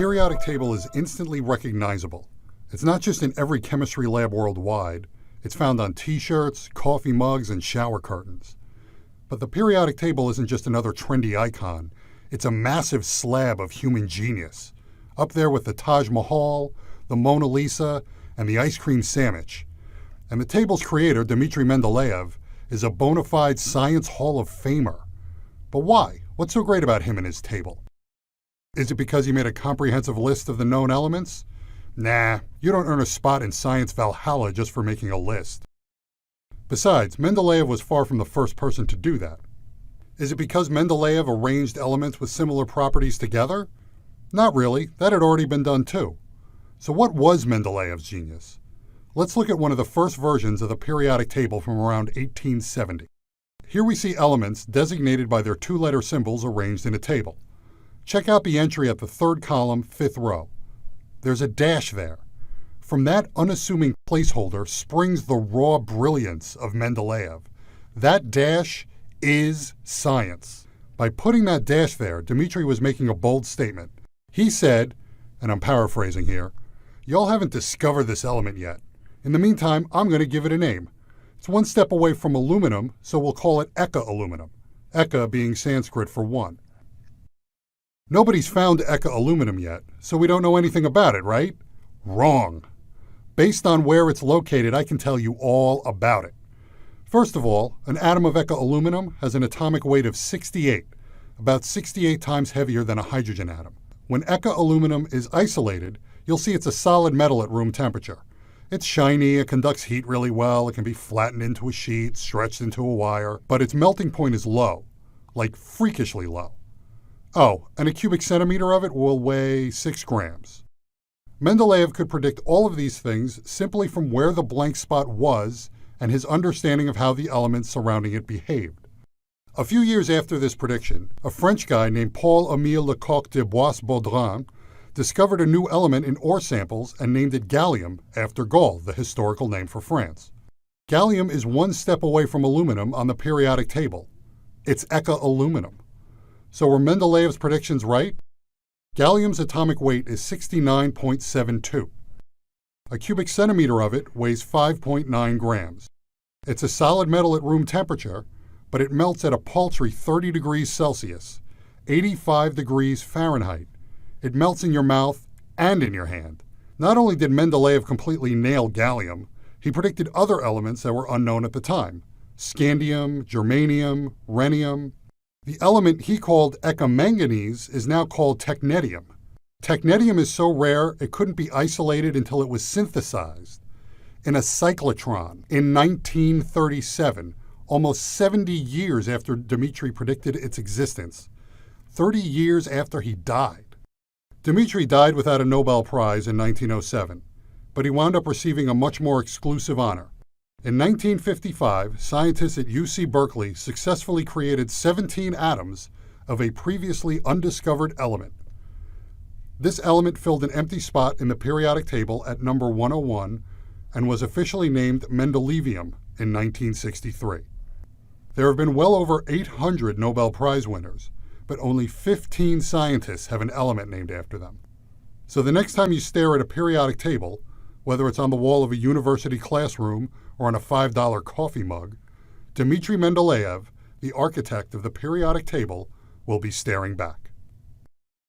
periodic table is instantly recognizable. It's not just in every chemistry lab worldwide. It's found on t-shirts, coffee mugs, and shower curtains. But the periodic table isn't just another trendy icon. It's a massive slab of human genius, up there with the Taj Mahal, the Mona Lisa, and the ice cream sandwich. And the table's creator, Dmitri Mendeleev, is a bona fide Science Hall of Famer. But why? What's so great about him and his table? Is it because he made a comprehensive list of the known elements? Nah, you don't earn a spot in Science Valhalla just for making a list. Besides, Mendeleev was far from the first person to do that. Is it because Mendeleev arranged elements with similar properties together? Not really. That had already been done too. So what was Mendeleev's genius? Let's look at one of the first versions of the periodic table from around 1870. Here we see elements designated by their two-letter symbols arranged in a table. Check out the entry at the third column, fifth row. There's a dash there. From that unassuming placeholder springs the raw brilliance of Mendeleev. That dash is science. By putting that dash there, Dmitri was making a bold statement. He said, and I'm paraphrasing here, "Y'all haven't discovered this element yet. In the meantime, I'm going to give it a name. It's one step away from aluminum, so we'll call it Eka aluminum, Eka being Sanskrit for one." Nobody's found Eka aluminum yet, so we don't know anything about it, right? Wrong. Based on where it's located, I can tell you all about it. First of all, an atom of Eka aluminum has an atomic weight of 68, about 68 times heavier than a hydrogen atom. When Eka aluminum is isolated, you'll see it's a solid metal at room temperature. It's shiny, it conducts heat really well, it can be flattened into a sheet, stretched into a wire, but its melting point is low, like freakishly low. Oh, and a cubic centimeter of it will weigh 6 grams. Mendeleev could predict all of these things simply from where the blank spot was and his understanding of how the elements surrounding it behaved. A few years after this prediction, a French guy named Paul-Émile Lecoq de Bois-Baudran discovered a new element in ore samples and named it gallium after Gaul, the historical name for France. Gallium is one step away from aluminum on the periodic table. It's Eka aluminum. So were Mendeleev's predictions right? Gallium's atomic weight is 69.72. A cubic centimeter of it weighs 5.9 grams. It's a solid metal at room temperature, but it melts at a paltry 30 degrees Celsius, 85 degrees Fahrenheit. It melts in your mouth and in your hand. Not only did Mendeleev completely nail gallium, he predicted other elements that were unknown at the time: scandium, germanium, rhenium. The element he called eka-manganese is now called technetium. Technetium is so rare it couldn't be isolated until it was synthesized in a cyclotron in 1937, almost 70 years after Dmitri predicted its existence, 30 years after he died. Dmitri died without a Nobel Prize in 1907, but he wound up receiving a much more exclusive honor. In 1955, scientists at UC Berkeley successfully created 17 atoms of a previously undiscovered element. This element filled an empty spot in the periodic table at number 101 and was officially named Mendeleevium in 1963. There have been well over 800 Nobel Prize winners, but only 15 scientists have an element named after them. So the next time you stare at a periodic table, whether it's on the wall of a university classroom or on a $5 coffee mug, Dmitri Mendeleev, the architect of the periodic table, will be staring back.